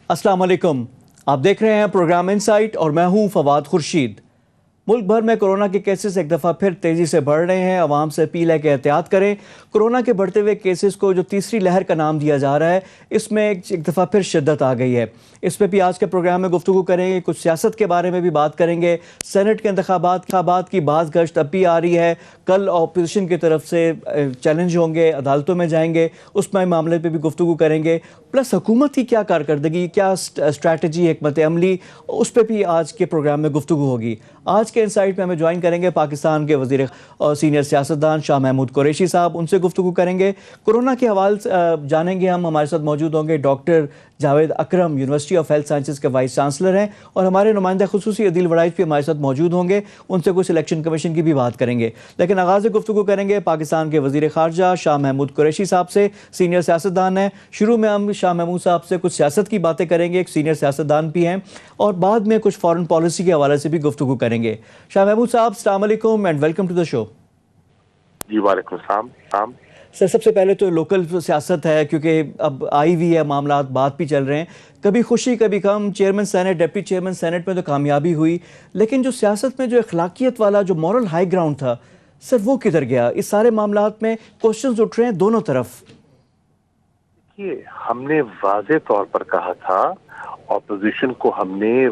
السلام علیکم، آپ دیکھ رہے ہیں پروگرام انسائٹ اور میں ہوں فواد خورشید۔ ملک بھر میں کورونا کے کیسز ایک دفعہ پھر تیزی سے بڑھ رہے ہیں۔ عوام سے اپیل ہے کہ احتیاط کریں۔ کورونا کے بڑھتے ہوئے کیسز کو جو تیسری لہر کا نام دیا جا رہا ہے، اس میں ایک دفعہ پھر شدت آ گئی ہے۔ اس پہ بھی آج کے پروگرام میں گفتگو کریں گے، کچھ سیاست کے بارے میں بھی بات کریں گے۔ سینٹ کے انتخابات کی بعض گشت اب بھی آ رہی ہے، کل اپوزیشن کی طرف سے چیلنج ہوں گے، عدالتوں میں جائیں گے، اس میں معاملے پہ بھی گفتگو کریں گے۔ پلس حکومت کی کیا کارکردگی، کیا اسٹریٹجی، حکمت عملی، اس پہ بھی آج کے پروگرام میں گفتگو ہوگی۔ آج کے انسائٹ میں ہمیں جوائن کریں گے پاکستان کے وزیر اور سینئر سیاستدان شاہ محمود قریشی صاحب، ان سے گفتگو کریں گے۔ کورونا کے حوالے سے جانیں گے ہمارے ساتھ موجود ہوں گے doctor Javed Akram, university of health sciences کے وائس چانسلر ہیں، اور ہمارے نمائندہ خصوصی عدیل وڑائچ بھی ہمارے ساتھ موجود ہوں گے، ان سے کچھ الیکشن کمیشن کی بھی بات کریں گے۔ لیکن آغاز گفتگو کریں گے پاکستان کے وزیر خارجہ شاہ محمود قریشی صاحب سے، سینئر سیاستدان ہیں۔ شروع میں ہم شاہ محمود صاحب سے کچھ سیاست کی باتیں کریں گے، ایک سینئر سیاستدان بھی ہیں، اور بعد میں کچھ فارن پالیسی کے حوالے سے بھی گفتگو کریں گے۔ شاہ محمود صاحب السلام علیکم اینڈ ویلکم ٹو دا شو۔ جی وعلیکم السلام۔ سر سب سے پہلے تو لوکل سیاست ہے، کیونکہ اب آئی ہوئی ہے، معاملات بات بھی چل رہے ہیں، کبھی خوشی کبھی غم، chairman senate, deputy chairman senate میں تو کامیابی ہوئی، لیکن جو سیاست میں جو اخلاقیت والا جو مورل ہائی گراؤنڈ تھا سر، وہ کدھر گیا؟ اس سارے معاملات میں کوشچنز اٹھ رہے ہیں دونوں طرف۔ دیکھیے، ہم نے واضح طور پر کہا تھا، اپوزیشن کو ہم نے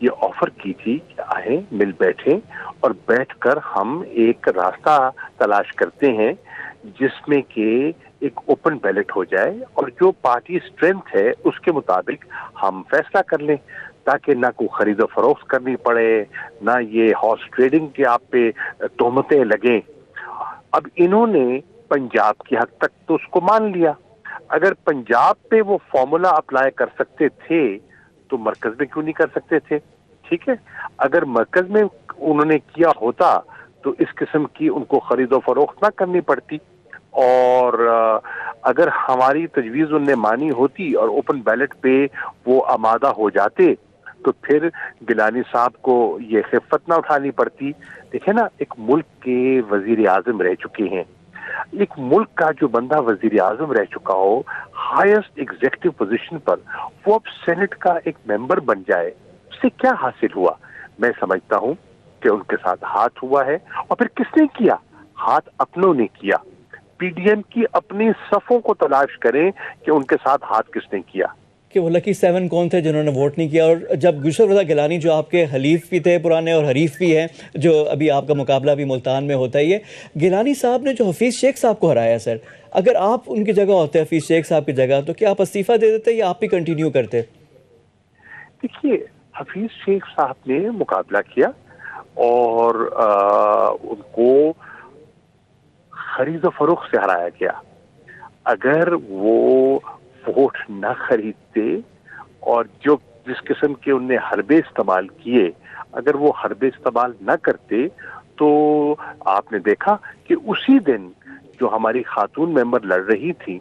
یہ آفر کی تھی کہ آئیں مل بیٹھیں اور بیٹھ کر ہم ایک راستہ تلاش کرتے ہیں جس میں کہ ایک اوپن بیلٹ ہو جائے، اور جو پارٹی اسٹرینتھ ہے اس کے مطابق ہم فیصلہ کر لیں، تاکہ نہ کوئی خرید و فروخت کرنی پڑے، نہ یہ ہارس ٹریڈنگ کے آپ پہ تہمتیں لگیں۔ اب انہوں نے پنجاب کی حد تک تو اس کو مان لیا، اگر پنجاب پہ وہ فارمولا اپلائی کر سکتے تھے تو مرکز میں کیوں نہیں کر سکتے تھے؟ ٹھیک ہے، اگر مرکز میں انہوں نے کیا ہوتا تو اس قسم کی ان کو خرید و فروخت نہ کرنی پڑتی، اور اگر ہماری تجویز انہوں نے مانی ہوتی اور اوپن بیلٹ پہ وہ آمادہ ہو جاتے تو پھر گیلانی صاحب کو یہ خفت نہ اٹھانی پڑتی۔ دیکھیں نا، ایک ملک کے وزیر اعظم رہ چکے ہیں، ایک ملک کا جو بندہ وزیر اعظم رہ چکا ہو ہائیسٹ ایگزیکٹو پوزیشن پر، وہ اب سینٹ کا ایک ممبر بن جائے، اس سے کیا حاصل ہوا؟ میں سمجھتا ہوں کہ ان کے ساتھ ہاتھ ہوا ہے، اور پھر کس نے کیا؟ ہاتھ اپنوں نے کیا۔ پی ڈی ایم کی اپنی صفوں کو تلاش کریں کہ ان کے ساتھ ہاتھ کس نے کیا، کہ وہ لکی 7 کون تھے جنہوں نے ووٹ نہیں کیا۔ اور جب گلشن رضا گیلانی جو آپ کے حلیف بھی تھے پرانے اور حریف بھی ہیں، جو ابھی آپ کا مقابلہ بھی ملتان میں ہوتا ہی ہے، گیلانی صاحب نے جو حفیظ شیخ صاحب کو ہرایا سر، اگر آپ ان کی جگہ ہوتے حفیظ شیخ صاحب کی جگہ، تو کیا آپ استعفیٰ دے دیتے یا آپ بھی کنٹینیو کرتے؟ دیکھیے، حفیظ شیخ صاحب نے مقابلہ کیا اور ان کو خرید و فروخت سے ہرایا گیا۔ اگر وہ ووٹ نہ خریدتے اور جس قسم کے انہوں نے حربے استعمال کیے، اگر وہ حربے استعمال نہ کرتے تو آپ نے دیکھا کہ اسی دن جو ہماری خاتون ممبر لڑ رہی تھی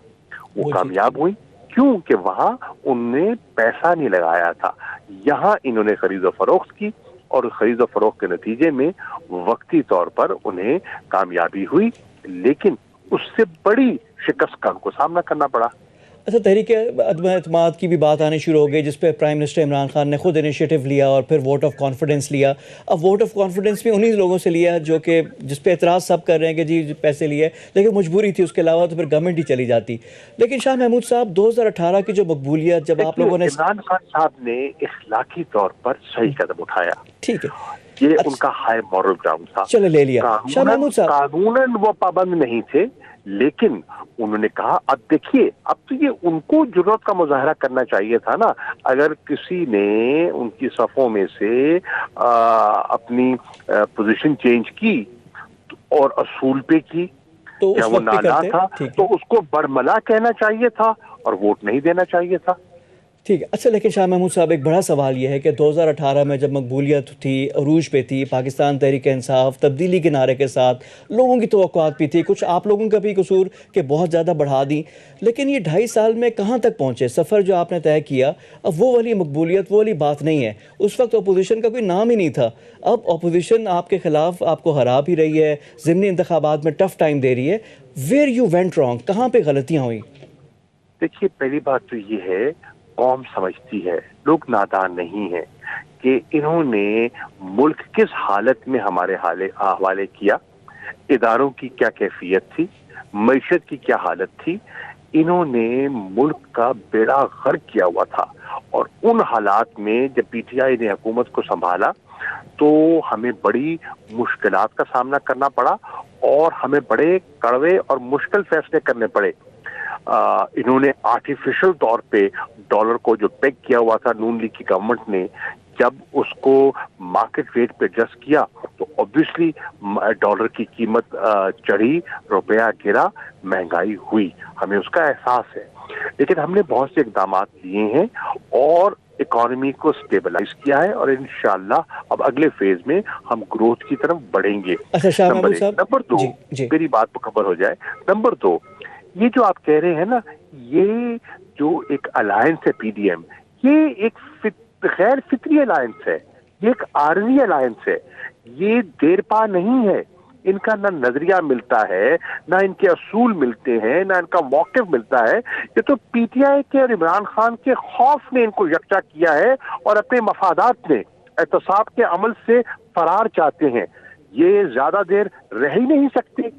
وہ کامیاب ہوئی، کیوں کہ وہاں انہوں نے پیسہ نہیں لگایا تھا۔ یہاں انہوں نے خرید و فروخت کی، اور خرید و فروخت کے نتیجے میں وقتی طور پر انہیں کامیابی ہوئی، لیکن اس سے بڑی شکست کا ان کو سامنا کرنا پڑا۔ اچھا، تحریک عدم اعتماد کی بھی بات آنے شروع ہو گئی، جس پہ پرائم منسٹر عمران خان نے خود انیشیٹو لیا اور پھر ووٹ آف کانفیڈنس لیا۔ اب ووٹ آف کانفیڈنس بھی انہی لوگوں سے لیا جو کہ جس پہ اعتراض سب کر رہے ہیں کہ جی پیسے لیے، لیکن مجبوری تھی، اس کے علاوہ تو پھر گورنمنٹ ہی چلی جاتی۔ لیکن شاہ محمود صاحب، 2018 کی جو مقبولیت جب آپ لوگوں نے، عمران خان صاحب نے اخلاقی طور پر صحیح قدم اٹھایا، ٹھیک ہے، یہ ان کا ہائی مورل گراؤنڈ تھا، چلے لے لیا شاہ محمود صاحب، قانوناً وہ پابند نہیں تھے، لیکن انہوں نے کہا اب دیکھیے، اب تو یہ ان کو جرات کا مظاہرہ کرنا چاہیے تھا نا۔ اگر کسی نے ان کی صفوں میں سے اپنی پوزیشن چینج کی اور اصول پہ کی، تو کیا اس وہ وقت بھی نالا کرتے، تھا ٹھیک ہے۔ تو اس کو برملا کہنا چاہیے تھا اور ووٹ نہیں دینا چاہیے تھا۔ ٹھیک ہے. اچھا لیکن شاہ محمود صاحب ایک بڑا سوال یہ ہے کہ 2018 میں جب مقبولیت تھی، عروج پہ تھی، پاکستان تحریک انصاف تبدیلی کے نعرے کے ساتھ لوگوں کی توقعات بھی تھی، کچھ آپ لوگوں کا بھی قصور کہ بہت زیادہ بڑھا دیں، لیکن یہ 2.5 سال میں کہاں تک پہنچے؟ سفر جو آپ نے طے کیا اب وہ والی مقبولیت وہ والی بات نہیں ہے. اس وقت اپوزیشن کا کوئی نام ہی نہیں تھا. اب اپوزیشن آپ کے خلاف آپ کو ہرا بھی رہی ہے، ضمنی انتخابات میں ٹف ٹائم دے رہی ہے. ویئر یو وینٹ رانگ، کہاں پہ غلطیاں ہوئیں؟ دیکھیے پہلی بات تو یہ ہے، قوم سمجھتی ہے، لوگ نادان نہیں ہیں کہ انہوں نے ملک کس حالت میں ہمارے حوالے کیا، اداروں کی کیا کیفیت تھی، معیشت کی کیا حالت تھی. انہوں نے ملک کا بیڑا غرق کیا ہوا تھا، اور ان حالات میں جب پی ٹی آئی نے حکومت کو سنبھالا تو ہمیں بڑی مشکلات کا سامنا کرنا پڑا، اور ہمیں بڑے کڑوے اور مشکل فیصلے کرنے پڑے. انہوں نے آرٹیفیشل طور پہ ڈالر کو جو پیگ کیا ہوا تھا نون لیگ کی گورنمنٹ نے، جب اس کو مارکیٹ ریٹ پہ ایڈجسٹ کیا تو اوبویسلی ڈالر کی قیمت چڑھی، روپیہ گرا، مہنگائی ہوئی. ہمیں اس کا احساس ہے، لیکن ہم نے بہت سے اقدامات لیے ہیں اور اکانومی کو سٹیبلائز کیا ہے، اور انشاءاللہ اب اگلے فیز میں ہم گروتھ کی طرف بڑھیں گے. اچھا شاہ نمبر محمود 1. صاحب. نمبر 2، جی جی. میری بات کو خبر ہو جائے. نمبر 2، یہ جو آپ کہہ رہے ہیں نا، یہ جو ایک الائنس ہے پی ڈی ایم، یہ ایک غیر فطری الائنس ہے، یہ ایک عارضی الائنس ہے، یہ دیر پا نہیں ہے. ان کا نہ نظریہ ملتا ہے، نہ ان کے اصول ملتے ہیں، نہ ان کا موقف ملتا ہے. یہ تو پی ٹی آئی کے اور عمران خان کے خوف نے ان کو یکجا کیا ہے، اور اپنے مفادات میں احتساب کے عمل سے فرار چاہتے ہیں. یہ زیادہ دیر رہ ہی نہیں سکتے.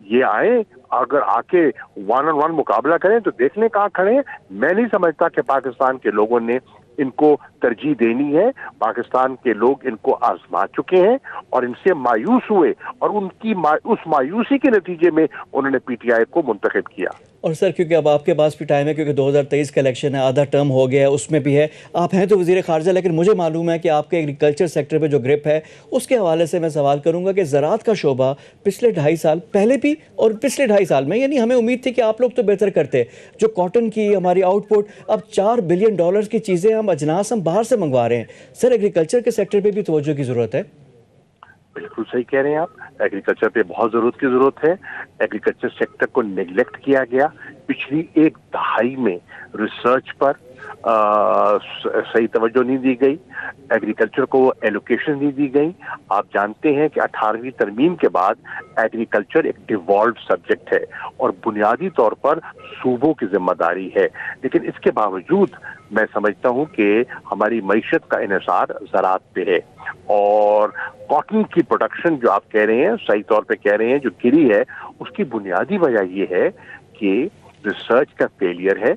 یہ آئیں، اگر آ کے 1 on 1 مقابلہ کریں تو دیکھ لیں کہاں کھڑے ہیں. میں نہیں سمجھتا کہ پاکستان کے لوگوں نے ان کو ترجیح دینی ہے. پاکستان کے لوگ ان کو آزما چکے ہیں اور ان سے مایوس ہوئے، اور ان کی اس مایوسی کے نتیجے میں انہوں نے پی ٹی آئی کو منتخب کیا. اور سر کیونکہ اب آپ کے پاس بھی ٹائم ہے، کیونکہ 2023 کا الیکشن ہے، آدھا ٹرم ہو گیا ہے، اس میں بھی ہے آپ ہیں تو وزیر خارجہ، لیکن مجھے معلوم ہے کہ آپ کے ایگریکلچر سیکٹر پہ جو گرپ ہے اس کے حوالے سے میں سوال کروں گا کہ زراعت کا شعبہ پچھلے 2.5 سال پہلے بھی اور پچھلے 2.5 سال میں، یعنی ہمیں امید تھی کہ آپ لوگ تو بہتر کرتے. جو کاٹن کی ہماری آؤٹ پٹ، اب $4 بلین کی چیزیں ہم اجناس ہم باہر سے منگوا رہے ہیں. سر ایگریکلچر کے سیکٹر پہ بھی توجہ کی ضرورت ہے. بالکل صحیح کہہ رہے ہیں آپ، ایگریکلچر پہ بہت ضرورت ہے. ایگریکلچر سیکٹر کو نیگلیکٹ کیا گیا. پچھلی 1 دہائی میں ریسرچ پر صحیح توجہ نہیں دی گئی، ایگریکلچر کو ایلوکیشن نہیں دی گئی. آپ جانتے ہیں کہ 18ویں ترمیم کے بعد ایگریکلچر ایک ڈیوالوڈ سبجیکٹ ہے اور بنیادی طور پر صوبوں کی ذمہ داری ہے. لیکن اس کے باوجود میں سمجھتا ہوں کہ ہماری معیشت کا انحصار زراعت پہ ہے، اور کاٹن کی پروڈکشن جو آپ کہہ رہے ہیں، صحیح طور پہ کہہ رہے ہیں، جو گری ہے، اس کی بنیادی وجہ یہ ہے کہ ریسرچ کا فیلئر ہے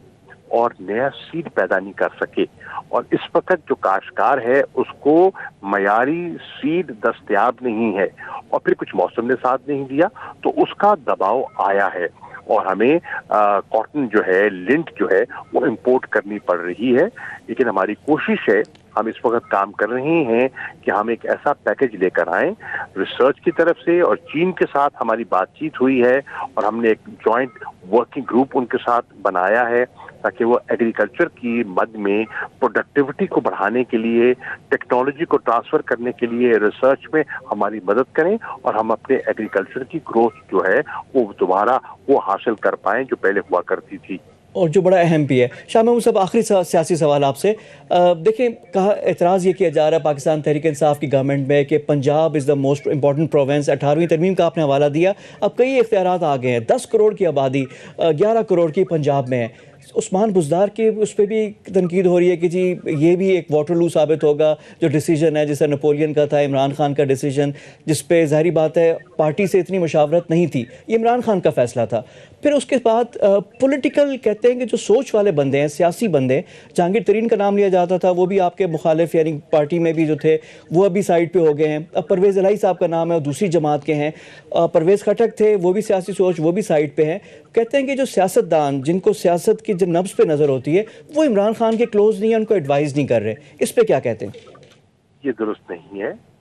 اور نیا سیڈ پیدا نہیں کر سکے. اور اس وقت جو کاشتکار ہے اس کو معیاری سیڈ دستیاب نہیں ہے، اور پھر کچھ موسم نے ساتھ نہیں دیا تو اس کا دباؤ آیا ہے، اور ہمیں کاٹن جو ہے، لنٹ جو ہے، وہ امپورٹ کرنی پڑ رہی ہے. لیکن ہماری کوشش ہے، ہم اس وقت کام کر رہے ہیں کہ ہم ایک ایسا پیکج لے کر آئیں ریسرچ کی طرف سے، اور چین کے ساتھ ہماری بات چیت ہوئی ہے، اور ہم نے ایک جوائنٹ ورکنگ گروپ ان کے ساتھ بنایا ہے تاکہ وہ ایگریکلچر کی مد میں پروڈکٹیوٹی کو بڑھانے کے لیے، ٹیکنالوجی کو ٹرانسفر کرنے کے لیے ریسرچ میں ہماری مدد کریں، اور ہم اپنے ایگریکلچر کی گروتھ جو ہے وہ دوبارہ وہ حاصل کر پائیں جو پہلے ہوا کرتی تھی. اور جو بڑا اہم بھی ہے. شاہ محمود صاحب آخری سیاسی سوال آپ سے. دیکھیں کہا اعتراض یہ کیا جا رہا ہے پاکستان تحریک انصاف کی گورنمنٹ میں کہ پنجاب از دا موسٹ امپورٹنٹ پروونس. 18ویں ترمیم کا آپ نے حوالہ دیا، اب کئی اختیارات آ گئے ہیں. 10 کروڑ کی آبادی، 11 کروڑ کی پنجاب میں ہے. عثمان بزدار کے اس پہ بھی تنقید ہو رہی ہے کہ جی یہ بھی ایک واٹر لو ثابت ہوگا جو ڈیسیجن ہے، جیسے نپولین کا تھا، عمران خان کا ڈیسیجن، جس پہ ظاہری بات ہے پارٹی سے اتنی مشاورت نہیں تھی، یہ عمران خان کا فیصلہ تھا. پھر اس کے بعد پولیٹیکل کہتے ہیں کہ جو سوچ والے بندے ہیں، سیاسی بندے، جہانگیر ترین کا نام لیا جاتا تھا، وہ بھی آپ کے مخالف یعنی پارٹی میں بھی جو تھے وہ ابھی سائڈ پہ ہو گئے ہیں. اب پرویز الہی صاحب کا نام ہے، وہ دوسری جماعت کے ہیں. پرویز خٹک تھے، وہ بھی سیاسی سوچ، وہ بھی سائڈ پہ ہیں. کہتے ہیں کہ جو سیاستدان جن کو سیاست کی جو نبض پہ نظر ہوتی ہے وہ عمران خان کے کلوز نہیں ہیں، ان کو ایڈوائز نہیں کر رہے. اس پہ کیا کہتے ہیں؟ یہ درست نہیں ہے.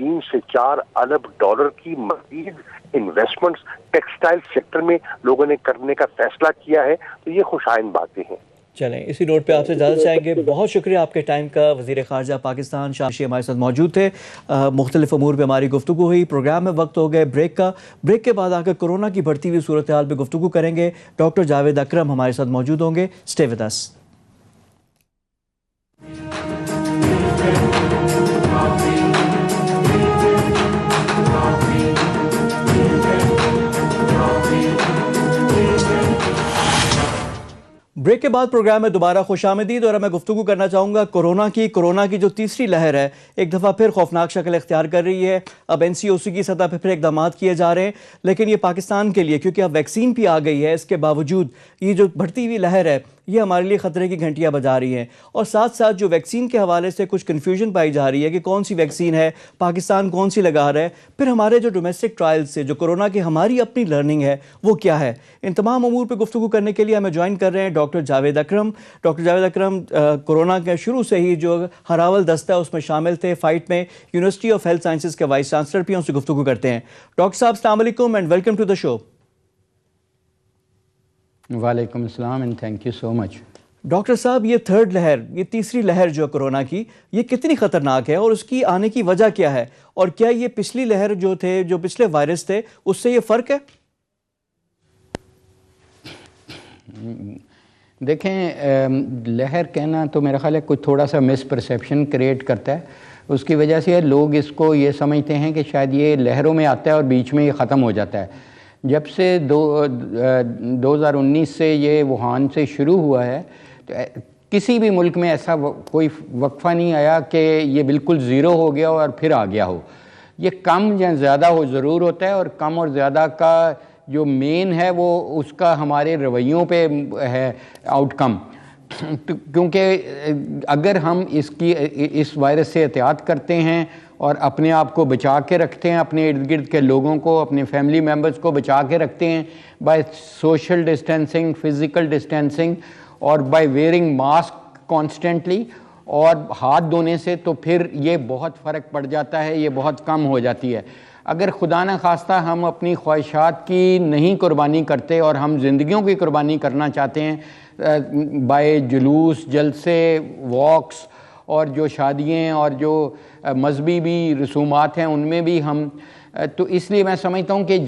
3 سے 4 ارب ڈالر کی مزید انویسٹمنٹس ٹیکسٹائل سیکٹر میں لوگوں نے کرنے کا فیصلہ کیا ہے، تو یہ خوش آئند باتیں ہیں۔ چلیں اسی نوٹ پہ آپ سے اجازت چاہیں گے، بہت شکریہ آپ کے ٹائم کا۔ وزیر خارجہ پاکستان شاہ شیخ ہمارے ساتھ موجود تھے، مختلف امور پہ ہماری گفتگو ہوئی۔ پروگرام میں وقت ہو گئے بریک کا، بریک کے بعد آ کر کورونا کی بڑھتی ہوئی صورتحال پہ گفتگو کریں گے۔ ڈاکٹر جاوید اکرم ہمارے ساتھ موجود ہوں گے، اسٹے ود اس۔ بریک کے بعد پروگرام میں دوبارہ خوش آمدید، اور میں گفتگو کرنا چاہوں گا کورونا کی جو تیسری لہر ہے ایک دفعہ پھر خوفناک شکل اختیار کر رہی ہے۔ اب NCOC کی سطح پہ پھر اقدامات کیے جا رہے ہیں، لیکن یہ پاکستان کے لیے کیونکہ اب ویکسین بھی آ گئی ہے، اس کے باوجود یہ جو بڑھتی ہوئی لہر ہے یہ ہمارے لیے خطرے کی گھنٹیاں بجا رہی ہیں، اور ساتھ ساتھ جو ویکسین کے حوالے سے کچھ کنفیوژن پائی جا رہی ہے کہ کون سی ویکسین ہے، پاکستان کون سی لگا رہا ہے، پھر ہمارے جو ڈومیسٹک ٹرائل سے جو کورونا کی ہماری اپنی لرننگ ہے وہ کیا ہے۔ ان تمام امور پہ گفتگو کرنے کے لیے ہمیں جوائن کر رہے ہیں ڈاکٹر جاوید اکرم۔ ڈاکٹر جاوید اکرم کورونا کے شروع سے ہی جو ہراول دستہ اس میں شامل تھے، فائٹ میں یونیورسٹی آف ہیلتھ سائنسز کے وائس چانسلر بھی ان سے گفتگو کرتے ہیں۔ ڈاکٹر صاحب السلام علیکم اینڈ ویلکم ٹو دا شو۔ وعلیکم السلام and thank you so much. Doctor صاحب یہ تھرڈ لہر، یہ تیسری لہر جو کورونا کی، یہ کتنی خطرناک ہے اور اس کی آنے کی وجہ کیا ہے، اور کیا یہ پچھلی لہر جو پچھلے وائرس تھے اس سے یہ فرق ہے؟ دیکھیں لہر کہنا تو میرا خیال ہے کچھ تھوڑا سا مس پرسیپشن کریٹ کرتا ہے، اس کی وجہ سے لوگ اس کو یہ سمجھتے ہیں کہ شاید یہ لہروں میں آتا ہے اور بیچ میں یہ ختم ہو جاتا ہے۔ جب سے 2019 سے یہ ووہان سے شروع ہوا ہے تو کسی بھی ملک میں ایسا کوئی وقفہ نہیں آیا کہ یہ بالکل زیرو ہو گیا اور پھر آ گیا ہو۔ یہ کم یا زیادہ ہو ضرور ہوتا ہے، اور کم اور زیادہ کا جو مین ہے وہ اس کا ہمارے رویوں پہ ہے آؤٹ کم، کیونکہ اگر ہم اس وائرس سے احتیاط کرتے ہیں اور اپنے آپ کو بچا کے رکھتے ہیں، اپنے ارد گرد کے لوگوں کو، اپنے فیملی ممبرز کو بچا کے رکھتے ہیں by social distancing, physical distancing, اور بائی ویئرنگ ماسک کانسٹنٹلی اور ہاتھ دھونے سے، تو پھر یہ بہت فرق پڑ جاتا ہے، یہ بہت کم ہو جاتی ہے۔ اگر خدا نہ خواستہ ہم اپنی خواہشات کی نہیں قربانی کرتے اور ہم زندگیوں کی قربانی کرنا چاہتے ہیں بائی جلوس، جلسے، واکس، اور جو شادیاں اور جو مذہبی بھی رسومات ہیں ان میں بھی ہم، تو اس لیے میں سمجھتا ہوں کہ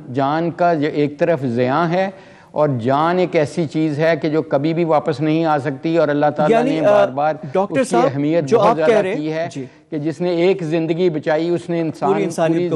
جان کا ایک طرف زیاں ہے، اور جان ایک ایسی چیز ہے کہ جو کبھی بھی واپس نہیں آ سکتی، اور اللہ تعالیٰ نے بار بار اس کی اہمیت بہت زیادہ کی ہے کہ جس نے ایک زندگی بچائی اس نے پوری انسانیت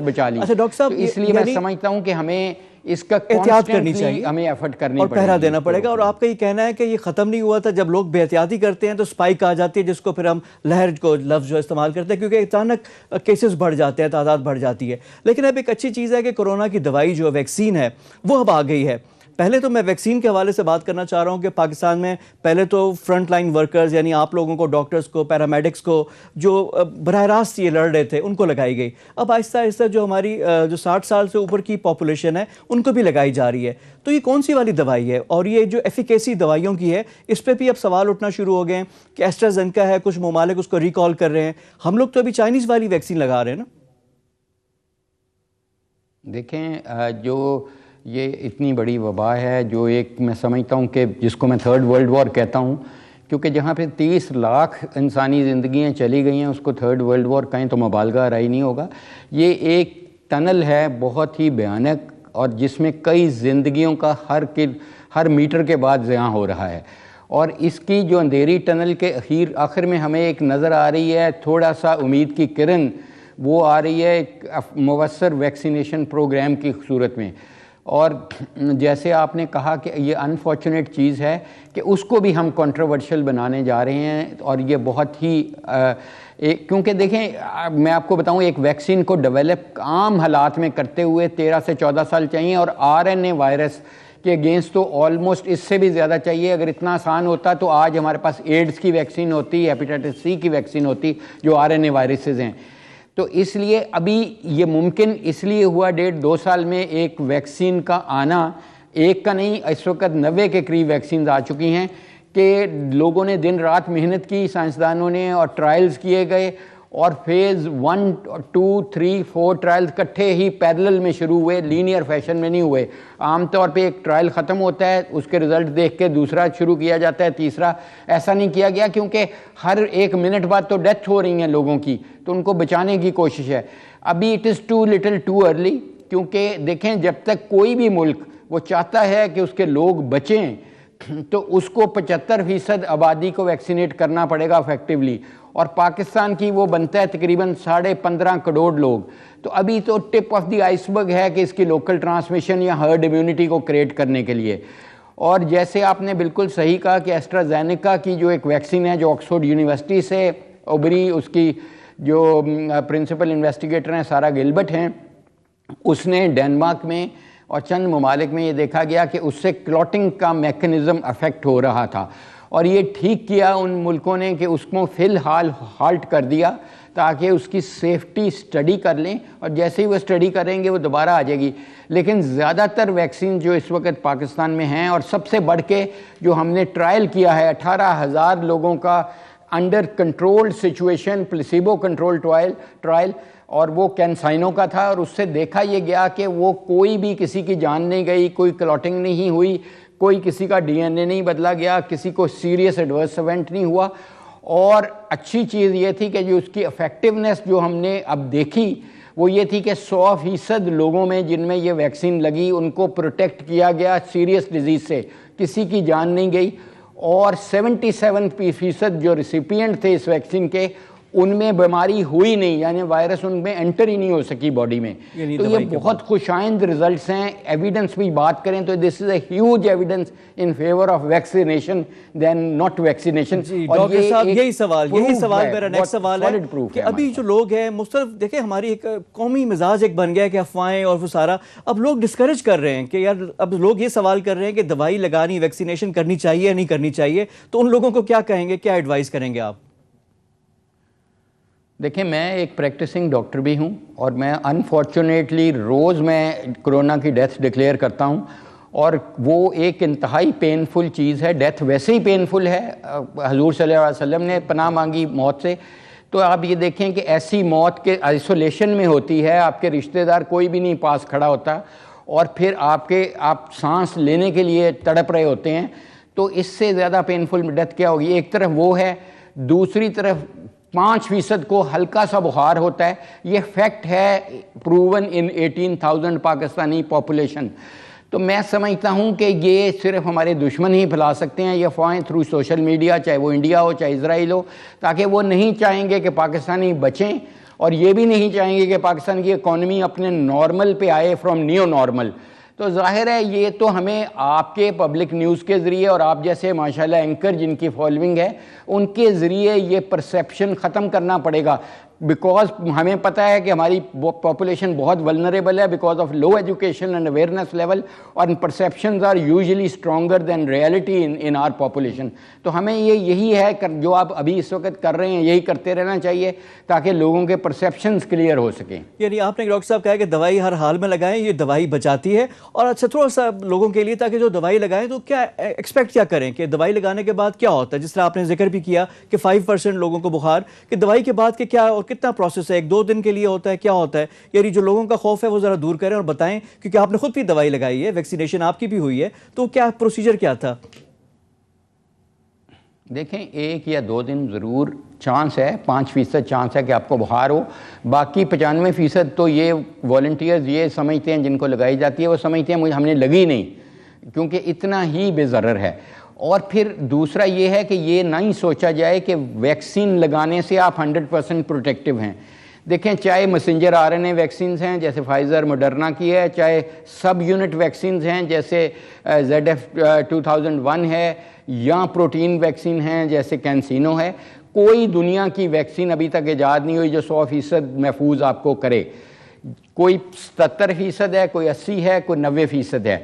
بچا لی۔ تو اس لیے میں سمجھتا ہوں کہ ہمیں اس کا احتیاط کرنی چاہیے، ہمیں ایفرٹ کرنی اور پڑے گی، پہرا دینا پڑے گا۔ اور آپ کا یہ کہنا ہے کہ یہ ختم نہیں ہوا تھا، جب لوگ بے احتیاطی کرتے ہیں تو سپائک آ جاتی ہے، جس کو پھر ہم لہر کو لفظ جو استعمال کرتے ہیں، کیونکہ اچانک کیسز بڑھ جاتے ہیں، تعداد بڑھ جاتی ہے۔ لیکن اب ایک اچھی چیز ہے کہ کورونا کی دوائی جو ویکسین ہے وہ اب آ گئی ہے۔ پہلے تو میں ویکسین کے حوالے سے بات کرنا چاہ رہا ہوں کہ پاکستان میں پہلے تو فرنٹ لائن ورکرز یعنی آپ لوگوں کو، ڈاکٹرز کو، پیرامیڈکس کو، جو براہ راست یہ لڑ رہے تھے ان کو لگائی گئی۔ اب آہستہ آہستہ جو ہماری جو 60 سال سے اوپر کی پاپولیشن ہے ان کو بھی لگائی جا رہی ہے۔ تو یہ کون سی والی دوائی ہے، اور یہ جو ایفیکیسی دوائیوں کی ہے اس پہ بھی اب سوال اٹھنا شروع ہو گئے ہیں کہ ایسٹرازینیکا ہے، کچھ ممالک اس کو ریکال کر رہے ہیں، ہم لوگ تو ابھی چائنیز والی ویکسین لگا رہے ہیں نا۔ دیکھیں جو یہ اتنی بڑی وبا ہے، جو ایک میں سمجھتا ہوں کہ جس کو میں تھرڈ ورلڈ وار کہتا ہوں، کیونکہ جہاں پہ 30 لاکھ انسانی زندگیاں چلی گئی ہیں اس کو تھرڈ ورلڈ وار کہیں تو مبالغہ آرائی نہیں ہوگا۔ یہ ایک ٹنل ہے بہت ہی بھیانک، اور جس میں کئی زندگیوں کا ہر میٹر کے بعد زیاں ہو رہا ہے، اور اس کی جو اندھیری ٹنل کے آخر میں ہمیں ایک نظر آ رہی ہے تھوڑا سا امید کی کرن، وہ آ رہی ہے ایک مؤثر ویکسینیشن پروگرام کی صورت میں۔ اور جیسے آپ نے کہا کہ یہ انفارچونیٹ چیز ہے کہ اس کو بھی ہم کنٹروورشل بنانے جا رہے ہیں، اور یہ بہت ہی کیونکہ دیکھیں میں آپ کو بتاؤں ایک ویکسین کو ڈیولپ عام حالات میں کرتے ہوئے 13 سے 14 سال چاہیے، اور RNA وائرس کے اگینسٹ تو آلموسٹ اس سے بھی زیادہ چاہیے۔ اگر اتنا آسان ہوتا تو آج ہمارے پاس ایڈز کی ویکسین ہوتی، ہیپیٹائٹس C کی ویکسین ہوتی، جو RNA وائرسز ہیں۔ تو اس لیے ابھی یہ ممکن اس لیے ہوا 1.5-2 سال میں ایک ویکسین کا آنا، ایک کا نہیں، اس وقت 90 کے قریب ویکسینز آ چکی ہیں، کہ لوگوں نے دن رات محنت کی، سائنسدانوں نے، اور ٹرائلز کیے گئے، اور فیز 1 2 3 4 ٹرائل کٹھے ہی پیرلل میں شروع ہوئے, لینئر فیشن میں نہیں ہوئے. عام طور پہ ایک ٹرائل ختم ہوتا ہے, اس کے رزلٹ دیکھ کے دوسرا شروع کیا جاتا ہے, تیسرا. ایسا نہیں کیا گیا کیونکہ ہر ایک منٹ بعد تو ڈیتھ ہو رہی ہیں لوگوں کی, تو ان کو بچانے کی کوشش ہے. ابھی it is too little too early, کیونکہ دیکھیں جب تک کوئی بھی ملک وہ چاہتا ہے کہ اس کے لوگ بچیں تو اس کو 75% آبادی کو ویکسینیٹ کرنا پڑے گا افیکٹولی, اور پاکستان کی وہ بنتا ہے تقریباً 15.5 کروڑ لوگ. تو ابھی تو ٹپ آف دی آئس برگ ہے کہ اس کی لوکل ٹرانسمیشن یا ہرڈ امیونٹی کو کریٹ کرنے کے لیے. اور جیسے آپ نے بالکل صحیح کہا کہ ایسٹرازینیکا کی جو ایک ویکسین ہے جو آکسفورڈ یونیورسٹی سے ابری, اس کی جو پرنسپل انویسٹیگیٹر ہیں سارا گلبرٹ ہیں, اس نے ڈینمارک میں اور چند ممالک میں یہ دیکھا گیا کہ اس سے کلوٹنگ کا میکنزم افیکٹ ہو رہا تھا, اور یہ ٹھیک کیا ان ملکوں نے کہ اس کو فی الحال ہالٹ کر دیا تاکہ اس کی سیفٹی اسٹڈی کر لیں, اور جیسے ہی وہ اسٹڈی کریں گے وہ دوبارہ آ جائے گی. لیکن زیادہ تر ویکسین جو اس وقت پاکستان میں ہیں, اور سب سے بڑھ کے جو ہم نے ٹرائل کیا ہے 18,000 لوگوں کا under control situation placebo control trial, اور وہ کینسائنو کا تھا, اور اس سے دیکھا یہ گیا کہ وہ کوئی بھی کسی کی جان نہیں گئی, کوئی کلوٹنگ نہیں ہوئی, کوئی کسی کا ڈی این اے نہیں بدلا گیا, کسی کو سیریس ایڈورس ایونٹ نہیں ہوا. اور اچھی چیز یہ تھی کہ جو اس کی افیکٹونیس جو ہم نے اب دیکھی وہ یہ تھی کہ 100% لوگوں میں جن میں یہ ویکسین لگی ان کو پروٹیکٹ کیا گیا سیریس ڈیزیز سے, کسی کی جان نہیں گئی. اور 77% جو ریسیپینٹ تھے اس ویکسین کے ان میں بیماری ہوئی نہیں, یعنی وائرس ان میں انٹر ہی نہیں ہو سکی باڈی میں. تو یہ بہت خوشائند ریزلٹس ہیں. ایویڈنس بھی بات کریں تو this is a huge evidence in favour of vaccination than not vaccination. Doctor صاحب یہی سوال میرا نیکسٹ سوال ہے کہ ابھی جو لوگ ہیں مختلف, دیکھیں ہماری ایک قومی مزاج ایک بن گیا ہے کہ افواہیں اور وہ سارا, اب لوگ ڈسکریج کر رہے ہیں کہ یار اب لوگ یہ سوال کر رہے ہیں کہ دوائی لگانی ویکسینیشن کرنی چاہیے یا نہیں کرنی چاہیے, تو ان لوگوں کو کیا کہیں گے, کیا ایڈوائز کریں گے آپ؟ دیکھیں میں ایک پریکٹسنگ ڈاکٹر بھی ہوں, اور میں انفارچونیٹلی روز میں کرونا کی ڈیتھ ڈکلیئر کرتا ہوں, اور وہ ایک انتہائی پینفل چیز ہے. ڈیتھ ویسے ہی پینفل ہے, حضور صلی اللہ علیہ وسلم نے پناہ مانگی موت سے. تو آپ یہ دیکھیں کہ ایسی موت کے آئسولیشن میں ہوتی ہے, آپ کے رشتہ دار کوئی بھی نہیں پاس کھڑا ہوتا, اور پھر آپ سانس لینے کے لیے تڑپ رہے ہوتے ہیں. تو اس سے زیادہ پینفل ڈیتھ کیا ہوگی؟ ایک طرف وہ ہے, دوسری طرف 5% کو ہلکا سا بخار ہوتا ہے. یہ فیکٹ ہے پروون ان 18,000 پاکستانی پاپولیشن. تو میں سمجھتا ہوں کہ یہ صرف ہمارے دشمن ہی پھیلا سکتے ہیں یہ افواہیں تھرو سوشل میڈیا, چاہے وہ انڈیا ہو چاہے اسرائیل ہو, تاکہ وہ نہیں چاہیں گے کہ پاکستانی بچیں, اور یہ بھی نہیں چاہیں گے کہ پاکستان کی اکانومی اپنے نارمل پہ آئے فرام نیو نارمل. تو ظاہر ہے یہ تو ہمیں آپ کے پبلک نیوز کے ذریعے اور آپ جیسے ماشاءاللہ اینکر جن کی فالوئنگ ہے ان کے ذریعے یہ پرسیپشن ختم کرنا پڑے گا. بیکاز ہمیں پتہ ہے کہ ہماری پاپولیشن بہت ولنریبل ہے because of low education and awareness level, اور perceptions are usually stronger than reality in our population. تو ہمیں یہی ہے جو آپ ابھی اس وقت کر رہے ہیں یہی کرتے رہنا چاہیے تاکہ لوگوں کے پرسیپشنز کلیئر ہو سکیں. یعنی آپ نے ڈاکٹر صاحب کہا کہ دوائی ہر حال میں لگائیں, یہ دوائی بچاتی ہے. اور اچھا تھوڑا سا لوگوں کے لیے تاکہ جو دوائی لگائیں تو کیا ایکسپیکٹ کیا کریں کہ دوائی لگانے کے بعد کیا ہوتا ہے, جس طرح آپ نے ذکر بھی کیا کہ 5% لوگوں کو بخار, کہ دوائی کے بعد کہ کیا اور کتنا پروسیس ہے, 1-2 دن کے لیے ہوتا ہے, کیا ہوتا ہے؟ یعنی جو لوگوں کا خوف ہے وہ ذرا دور کریں اور بتائیں, کیونکہ آپ نے خود بھی دوائی لگائی ہے, ویکسینیشن آپ کی بھی ہوئی ہے, تو کیا پروسیجر کیا تھا؟ دیکھیں 1 یا 2 دن ضرور چانس ہے, 5% چانس ہے کہ آپ کو بخار ہو. باقی 95% تو یہ والنٹیئرز یہ سمجھتے ہیں جن کو لگائی جاتی ہے وہ سمجھتے ہیں مجھے ہم نے لگی نہیں, کیونکہ اتنا ہی بے ضرر ہے. اور پھر دوسرا یہ ہے کہ یہ نہ ہی سوچا جائے کہ ویکسین لگانے سے آپ 100% پروٹیکٹیو ہیں. دیکھیں چاہے میسنجر آر این اے ویکسینز ہیں جیسے فائزر موڈرنا کی ہے, چاہے سب یونٹ ویکسینز ہیں جیسے ZF2001 ہے, یا پروٹین ویکسین ہیں جیسے کینسینو ہے. کوئی دنیا کی ویکسین ابھی تک ایجاد نہیں ہوئی جو 100% محفوظ آپ کو کرے. کوئی 77% ہے, کوئی 80 ہے, کوئی 90% ہے.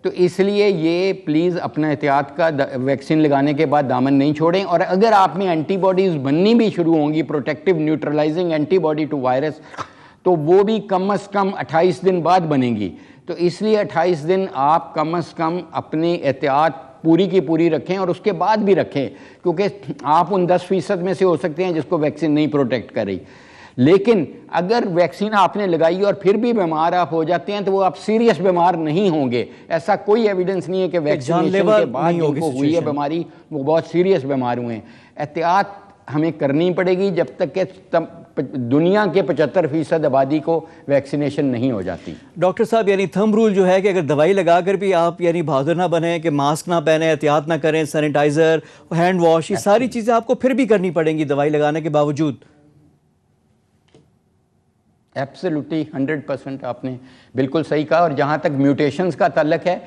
تو اس لیے یہ پلیز اپنا احتیاط کا ویکسین لگانے کے بعد دامن نہیں چھوڑیں. اور اگر آپ میں اینٹی باڈیز بننی بھی شروع ہوں گی, protective neutralising antibody to virus, تو وہ بھی کم از کم 28 دن بعد بنیں گی. تو اس لیے 28 دن آپ کم از کم اپنی احتیاط پوری کی پوری رکھیں اور اس کے بعد بھی رکھیں، کیونکہ آپ ان 10% میں سے ہو سکتے ہیں جس کو ویکسین نہیں پروٹیکٹ کر رہی، لیکن اگر ویکسین آپ نے لگائی اور پھر بھی بیمار آپ ہو جاتے ہیں تو وہ آپ سیریس بیمار نہیں ہوں گے۔ ایسا کوئی ایویڈنس نہیں ہے کہ ویکسینیشن کے بعد جن کو ہوئی ہے بیماری وہ بہت سیریس بیمار ہوئے ہیں۔ احتیاط ہمیں کرنی پڑے گی جب تک کہ دنیا کے 75% آبادی کو ویکسینیشن نہیں ہو جاتی۔ ڈاکٹر صاحب یعنی تھم رول جو ہے کہ اگر دوائی لگا کر بھی آپ یعنی بہادر نہ بنیں کہ ماسک نہ پہنیں، احتیاط نہ کریں، سینیٹائزر، ہینڈ واش، یہ ساری چیزیں آپ کو پھر بھی کرنی پڑیں گی دوائی لگانے کے باوجود۔ ایبسلیوٹلی 100% آپ نے بالکل صحیح کہا۔ اور جہاں تک میوٹیشنز کا تعلق ہے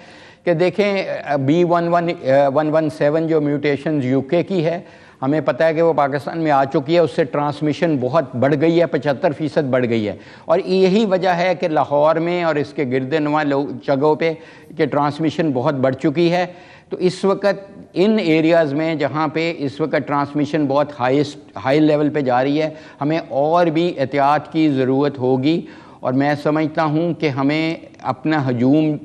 کہ دیکھیں B117 جو میوٹیشنز UK کی ہے، ہمیں پتہ ہے کہ وہ پاکستان میں آ چکی ہے، اس سے ٹرانسمیشن بہت بڑھ گئی ہے، 75% بڑھ گئی ہے، اور یہی وجہ ہے کہ لاہور میں اور اس کے گرد نواح جگہوں پہ کہ ٹرانسمیشن بہت بڑھ چکی ہے۔ تو اس وقت ان ایریاز میں جہاں پہ اس وقت ٹرانسمیشن بہت ہائی لیول پہ جا رہی ہے، ہمیں اور بھی احتیاط کی ضرورت ہوگی، اور میں سمجھتا ہوں کہ ہمیں اپنا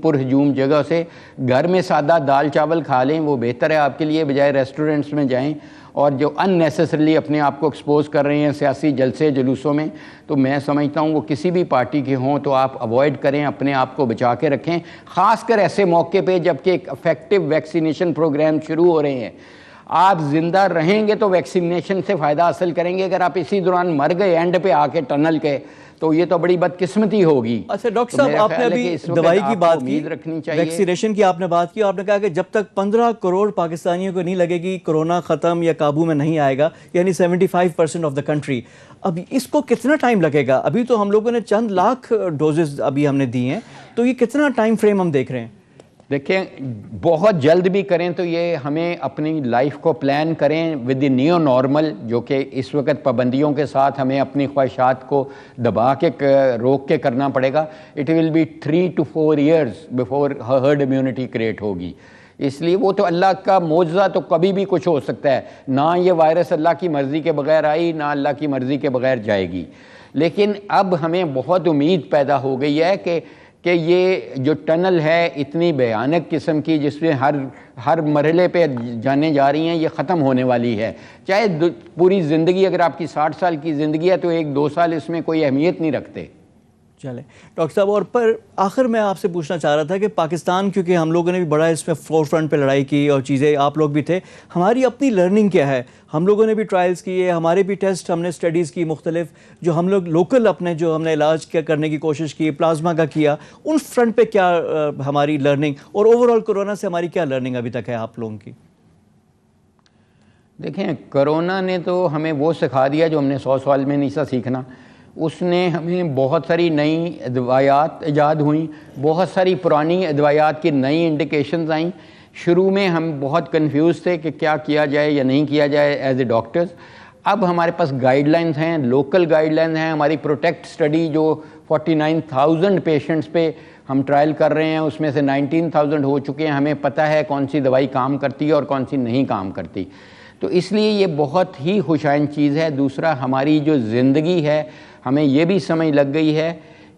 پر ہجوم جگہ سے گھر میں سادہ دال چاول کھا لیں، وہ بہتر ہے آپ کے لیے، بجائے ریسٹورنٹس میں جائیں اور جو ان نیسیسریلی اپنے آپ کو ایکسپوز کر رہے ہیں سیاسی جلسے جلوسوں میں، تو میں سمجھتا ہوں وہ کسی بھی پارٹی کے ہوں تو آپ اوائڈ کریں، اپنے آپ کو بچا کے رکھیں، خاص کر ایسے موقع پہ جب کہ ایک افیکٹو ویکسینیشن پروگرام شروع ہو رہے ہیں۔ آپ زندہ رہیں گے تو ویکسینیشن سے فائدہ حاصل کریں گے، اگر آپ اسی دوران مر گئے اینڈ پہ آ کے ٹنل کے تو یہ تو بڑی بدقسمتی ہوگی۔ اچھا ڈاکٹر صاحب، آپ نے ابھی دوائی کی بات کی، ویکسینیشن کی آپ نے بات کی، آپ نے کہا کہ جب تک 15 کروڑ پاکستانیوں کو نہیں لگے گی کرونا ختم یا قابو میں نہیں آئے گا، یعنی 75% آف دا کنٹری۔ اب اس کو کتنا ٹائم لگے گا؟ ابھی تو ہم لوگوں نے چند لاکھ ڈوزز ابھی ہم نے دی ہیں، تو یہ کتنا ٹائم فریم ہم دیکھ رہے ہیں؟ دیکھیں بہت جلد بھی کریں تو یہ ہمیں اپنی لائف کو پلان کریں ود دی نیو نارمل، جو کہ اس وقت پابندیوں کے ساتھ ہمیں اپنی خواہشات کو دبا کے روک کے کرنا پڑے گا۔ It will be 3 to 4 years before herd immunity create ہوگی، اس لیے وہ تو اللہ کا معجزہ، تو کبھی بھی کچھ ہو سکتا ہے، نہ یہ وائرس اللہ کی مرضی کے بغیر آئی، نہ اللہ کی مرضی کے بغیر جائے گی۔ لیکن اب ہمیں بہت امید پیدا ہو گئی ہے کہ یہ جو ٹنل ہے اتنی بھیانک قسم کی، جس میں ہر مرحلے پہ جانے جا رہی ہیں، یہ ختم ہونے والی ہے۔ چاہے پوری زندگی، اگر آپ کی 60 سال کی زندگی ہے تو 1-2 سال اس میں کوئی اہمیت نہیں رکھتے۔ چلیں ڈاکٹر صاحب، اور پر آخر میں آپ سے پوچھنا چاہ رہا تھا کہ پاکستان، کیونکہ ہم لوگوں نے بھی بڑا اس میں فور فرنٹ پہ لڑائی کی اور چیزیں، آپ لوگ بھی تھے، ہماری اپنی لرننگ کیا ہے؟ ہم لوگوں نے بھی ٹرائلز کیے، ہمارے بھی ٹیسٹ، ہم نے اسٹڈیز کی مختلف، جو ہم لوگ لوکل اپنے جو ہم نے علاج کرنے کی کوشش کی، پلازما کا کیا، ان فرنٹ پہ کیا ہماری لرننگ، اور اوور آل کرونا سے ہماری کیا لرننگ ابھی تک ہے آپ لوگوں کی؟ دیکھیں کرونا نے تو ہمیں وہ سکھا دیا جو ہم نے 100 سال میں نہیں سا سیکھنا۔ اس نے ہمیں بہت ساری نئی ادویات ایجاد ہوئیں، بہت ساری پرانی ادویات کی نئی انڈیکیشنز آئیں۔ شروع میں ہم بہت کنفیوز تھے کہ کیا کیا جائے یا نہیں کیا جائے ایز اے ڈاکٹرز۔ اب ہمارے پاس گائیڈ لائنز ہیں، لوکل گائیڈ لائنز ہیں، ہماری پروٹیکٹ اسٹڈی جو 49,000 پیشنٹس پہ ہم ٹرائل کر رہے ہیں، اس میں سے 19,000 ہو چکے ہیں، ہمیں پتہ ہے کون سی دوائی کام کرتی ہے اور کون سی نہیں کام کرتی، تو اس لیے یہ بہت ہی خوشائن چیز ہے۔ دوسرا، ہماری جو زندگی ہے، ہمیں یہ بھی سمجھ لگ گئی ہے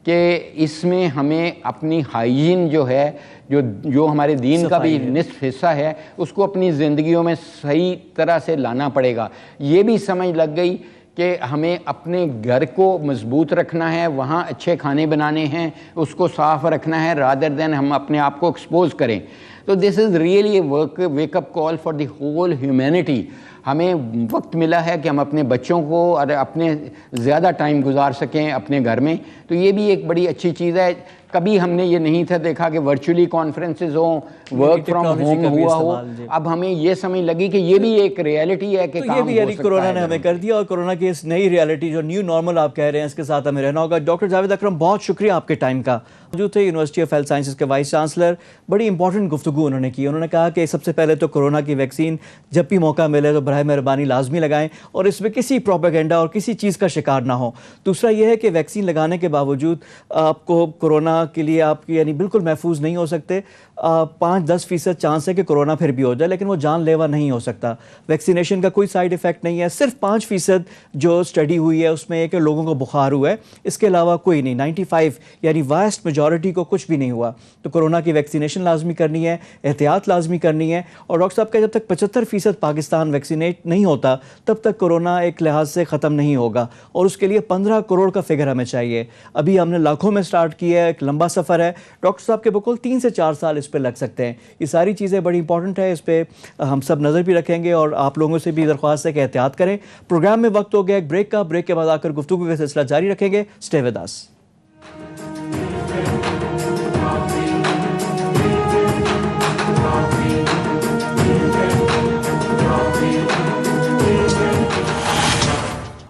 کہ اس میں ہمیں اپنی ہائیجین جو ہے، جو ہمارے دین کا بھی نصف حصہ ہے، اس کو اپنی زندگیوں میں صحیح طرح سے لانا پڑے گا۔ یہ بھی سمجھ لگ گئی کہ ہمیں اپنے گھر کو مضبوط رکھنا ہے، وہاں اچھے کھانے بنانے ہیں، اس کو صاف رکھنا ہے، رادر دین ہم اپنے آپ کو ایکسپوز کریں۔ تو this is really a wake up call for the whole humanity. ہمیں وقت ملا ہے کہ ہم اپنے بچوں کو اور اپنے زیادہ ٹائم گزار سکیں اپنے گھر میں، تو یہ بھی ایک بڑی اچھی چیز ہے۔ کبھی ہم نے یہ نہیں تھا دیکھا کہ ورچولی کانفرنسز ہوں، ورک فرام ہوم ہوا ہو، اب ہمیں یہ سمجھ لگی کہ یہ بھی ایک ریئلٹی ہے کہ کام ہو سکتا ہے۔ کرونا نے ہمیں کر دیا، اور کرونا کی اس نئی ریئلٹی جو نیو نارمل آپ کہہ رہے ہیں، اس کے ساتھ ہمیں رہنا ہوگا۔ ڈاکٹر جاوید اکرم، بہت شکریہ آپ کے ٹائم کا۔ موجود تھے یونیورسٹی آف ہیلتھ سائنسز کے وائس چانسلر، بڑی امپورٹنٹ گفتگو انہوں نے کی۔ انہوں نے کہا کہ سب سے پہلے تو کرونا کی ویکسین جب بھی موقع ملے تو براہ مہربانی لازمی لگائیں، اور اس میں کسی پروپیگنڈا اور کسی چیز کا شکار نہ ہو۔ دوسرا یہ ہے کہ ویکسین لگانے کے باوجود آپ کو کرونا کے لیے آپ کی یعنی بالکل محفوظ نہیں ہو سکتے۔ 5-10% چانس ہے کہ کورونا پھر بھی ہو جائے، لیکن وہ جان لیوا نہیں ہو سکتا. ویکسینیشن کا کوئی سائیڈ ایفیکٹ نہیں ہے. صرف 5% جو اسٹڈی ہوئی ہے اس میں یہ کہ لوگوں کو بخار ہوا ہے، اس کے علاوہ کوئی نہیں. 95 یعنی واسٹ میجورٹی کو کچھ بھی نہیں ہوا. تو کورونا کی ویکسینیشن لازمی کرنی ہے، احتیاط لازمی کرنی ہے. اور ڈاکٹر صاحب کا جب تک 75% پاکستان ویکسینیٹ نہیں ہوتا تب تک کورونا ایک لحاظ سے ختم نہیں ہوگا، اور اس کے لیے 15 کروڑ کا فگر ہمیں چاہیے. ابھی ہم نے لاکھوں میں سٹارٹ کیا ہے، ایک لمبا سفر ہے. ڈاکٹر صاحب کے بقول 3 سے 4 سال اس پہ لگ سکتے ہیں. یہ ساری چیزیں بڑی امپورٹنٹ ہے، اس پہ ہم سب نظر بھی رکھیں گے، اور آپ لوگوں سے بھی درخواست ہے کہ احتیاط کریں. پروگرام میں وقت ہو گیا ایک بریک کا. بریک کے بعد آ کر گفتگو کا سلسلہ جاری رکھیں گے. Stay with us.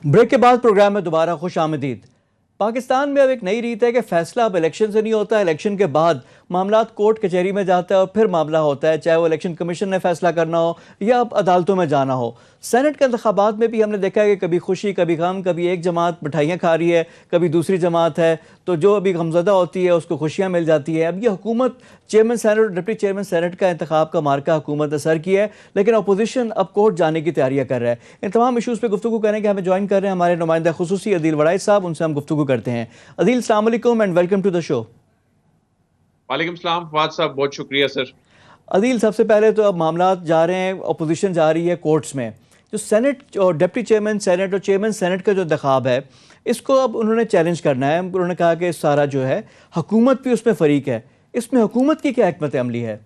بریک کے بعد پروگرام میں دوبارہ خوش آمدید. پاکستان میں اب ایک نئی ریت ہے کہ فیصلہ اب الیکشن سے نہیں ہوتا ہے، الیکشن کے بعد معاملات کورٹ کچہری میں جاتا ہے اور پھر معاملہ ہوتا ہے، چاہے وہ الیکشن کمیشن نے فیصلہ کرنا ہو یا اب عدالتوں میں جانا ہو. سینٹ کے انتخابات میں بھی ہم نے دیکھا ہے کہ کبھی خوشی کبھی غم، کبھی ایک جماعت مٹھائیاں کھا رہی ہے، کبھی دوسری جماعت ہے، تو جو ابھی غمزدہ ہوتی ہے اس کو خوشیاں مل جاتی ہیں. اب یہ حکومت چیئرمین سینٹ اور ڈپٹی چیئرمین سینٹ کا انتخاب کا مارکہ حکومت نے سر کیا ہے، لیکن اپوزیشن اب کورٹ جانے کی تیاریاں کر رہا ہے. ان تمام ایشوز پہ گفتگو کریں گے. ہمیں جوائن کر رہے ہیں ہمارے نمائندہ خصوصی عدیل وڑائی صاحب، ان سے ہم گفتگو کرتے ہیں. عدیل السلام علیکم اینڈ ویلکم ٹو دا شو. وعلیکم السلام فواد صاحب، بہت شکریہ سر. عدیل، سب سے پہلے تو اب معاملات جا رہے ہیں، اپوزیشن جا رہی ہے کورٹس میں. جو سینٹ اور ڈپٹی چیئرمین سینٹ اور چیئرمین سینٹ کا جو انتخاب ہے اس کو اب انہوں نے چیلنج کرنا ہے. انہوں نے کہا کہ سارا جو ہے حکومت بھی اس میں فریق ہے. اس میں حکومت کی کیا حکمت عملی ہے؟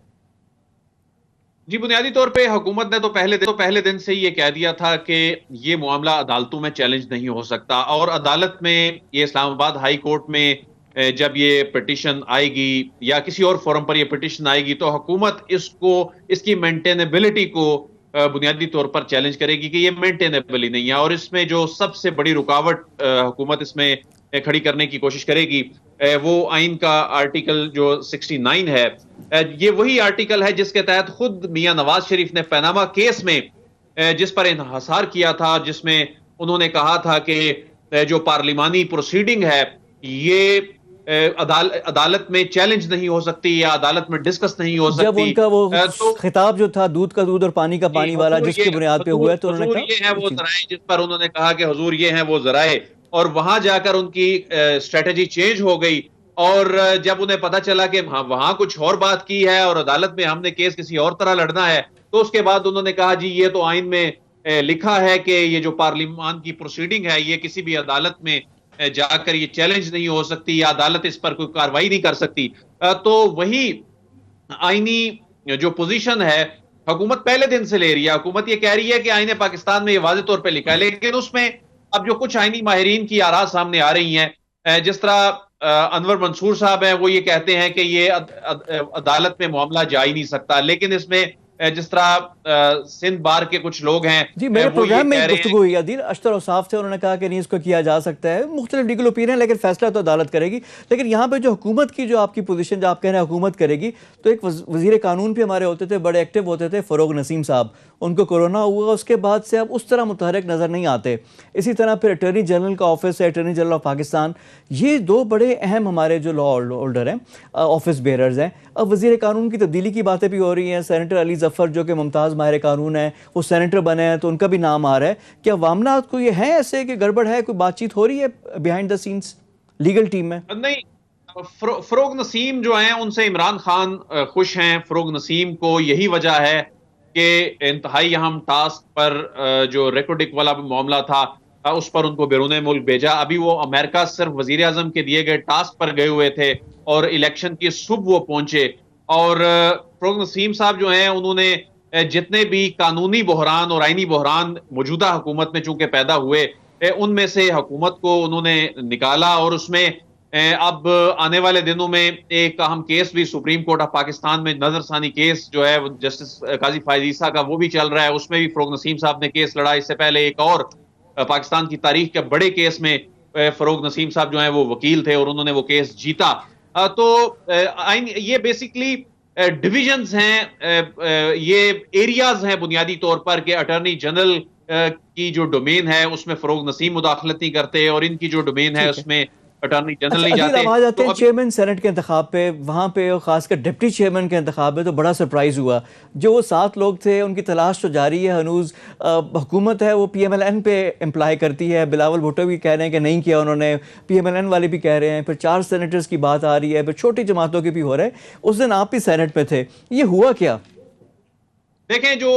جی، بنیادی طور پہ حکومت نے تو پہلے دن سے یہ کہہ دیا تھا کہ یہ معاملہ عدالتوں میں چیلنج نہیں ہو سکتا، اور عدالت میں یہ اسلام آباد ہائی کورٹ میں جب یہ پٹیشن آئے گی یا کسی اور فورم پر یہ پٹیشن آئے گی تو حکومت اس کی مینٹینیبلٹی کو بنیادی طور پر چیلنج کرے گی کہ یہ مینٹینیبل ہی نہیں ہے. اور اس میں جو سب سے بڑی رکاوٹ حکومت اس میں کھڑی کرنے کی کوشش کرے گی وہ آئین کا آرٹیکل جو 69 ہے. یہ وہی آرٹیکل ہے جس کے تحت خود میاں نواز شریف نے پیناما کیس میں جس پر انحصار کیا تھا، جس میں انہوں نے کہا تھا کہ جو پارلیمانی پروسیڈنگ ہے یہ عدالت میں چیلنج نہیں ہو سکتی یا عدالت میں ڈسکس نہیں ہو سکتی. جب ان کا وہ خطاب جو تھا دودھ کا دودھ اور پانی کا پانی والا جس کی بنیاد پہ ہوا ہے تو انہوں نے کہا یہ ہیں وہ ذرائع، جس پر انہوں نے کہا کہ حضور یہ ہیں وہ ذرائع، اور وہاں جا کر ان کی اسٹریٹجی چینج ہو گئی. اور جب انہیں پتا چلا کہ وہاں کچھ اور بات کی ہے اور عدالت میں ہم نے کیس کسی اور طرح لڑنا ہے، تو اس کے بعد انہوں نے کہا جی یہ تو آئین میں لکھا ہے کہ یہ جو پارلیمان کی پروسیڈنگ ہے یہ کسی بھی عدالت میں جا کر یہ چیلنج نہیں ہو سکتی یا عدالت اس پر کوئی کاروائی نہیں کر سکتی. تو وہی آئینی جو پوزیشن ہے حکومت پہلے دن سے لے رہی ہے. حکومت یہ کہہ رہی ہے کہ آئین پاکستان میں یہ واضح طور پہ لکھا ہے، لیکن اس میں اب جو کچھ آئینی ماہرین کی آراء سامنے آ رہی ہیں، جس طرح انور منصور صاحب ہیں، وہ یہ کہتے ہیں کہ یہ عدالت میں معاملہ جا ہی نہیں سکتا. لیکن اس میں جس طرح سندھ بار کے کچھ لوگ ہیں، جی میرے پروگرام میں گفتگو ہوئی عدیل اشتر اوصاف تھے، انہوں نے کہا کہ نہیں اس کو کیا جا سکتا ہے، مختلف لیگل اوپینین، لیکن فیصلہ تو عدالت کرے گی. لیکن یہاں پہ جو حکومت کی جو آپ کی پوزیشن جو آپ کہہ رہے ہیں حکومت کرے گی، تو ایک وزیر قانون بھی ہمارے ہوتے تھے، بڑے ایکٹیو ہوتے تھے، فروغ نسیم صاحب. ان کو کورونا ہوا، اس کے بعد سے اب اس طرح متحرک نظر نہیں آتے. اسی طرح پھر اٹارنی جنرل کا آفس ہے، اٹارنی جنرل آف پاکستان، یہ دو بڑے اہم ہمارے جو لا ہولڈر ہیں، آفس بیئررز ہیں. اب وزیر قانون کی تبدیلی کی باتیں بھی ہو رہی ہیں. سینیٹر علی ظفر جو کہ ممتاز ماہر قانون ہیں وہ سینیٹر بنے ہیں، تو ان کا بھی نام آ رہا ہے. کیا معاملات کو یہ ہیں ایسے کہ گڑبڑ ہے، کوئی بات چیت ہو رہی ہے behind the sense legal team میں؟ نہیں، فروغ نسیم جو ہیں ان سے عمران خان خوش ہیں. فروغ نسیم کو یہی وجہ ہے کہ انتہائی اہم ٹاسک پر جو ریکارڈک والا معاملہ تھا اس پر ان کو بیرون ملک بھیجا. ابھی وہ امریکہ صرف وزیر اعظم کے دیے گئے ٹاسک پر گئے ہوئے تھے اور الیکشن کی صبح وہ پہنچے. اور فروغ نسیم صاحب جو ہیں انہوں نے جتنے بھی قانونی بحران اور آئینی بحران موجودہ حکومت میں چونکہ پیدا ہوئے، ان میں سے حکومت کو انہوں نے نکالا. اور اس میں اب آنے والے دنوں میں ایک اہم کیس بھی سپریم کورٹ آف پاکستان میں نظر ثانی کیس جو ہے جسٹس قاضی فائز عیسیٰ کا وہ بھی چل رہا ہے. اس میں بھی فروغ نسیم صاحب نے کیس لڑا. اس سے پہلے ایک اور پاکستان کی تاریخ کے بڑے کیس میں فروغ نسیم صاحب جو ہیں وہ وکیل تھے اور انہوں نے وہ کیس جیتا. تو یہ بیسیکلی ڈویژنز ہیں، یہ ایریاز ہیں بنیادی طور پر کہ اٹارنی جنرل کی جو ڈومین ہے اس میں فروغ نسیم مداخلت نہیں کرتے، اور ان کی جو ڈومین ہے اس میں اٹارنی جنرل نہیں عدیل، جاتے. اب آ جاتے تو ہیں ابھی چیئرمین سینٹ کے انتخاب پہ. وہاں پہ خاص کر ڈپٹی چیئرمین کے انتخاب پہ تو بڑا سرپرائز ہوا. جو وہ 7 لوگ تھے ان کی تلاش تو جاری ہے ہنوز. حکومت ہے وہ پی ایم ایل این پہ امپلائی کرتی ہے. بلاول بھٹو بھی کہہ رہے ہیں کہ نہیں کیا انہوں نے, پی ایم ایل این والے بھی کہہ رہے ہیں, پھر 4 سینیٹرز کی بات آ رہی ہے, پھر چھوٹی جماعتوں کے بھی ہو رہے ہیں. اس دن آپ بھی سینٹ پہ تھے, یہ ہوا کیا؟ دیکھیں, جو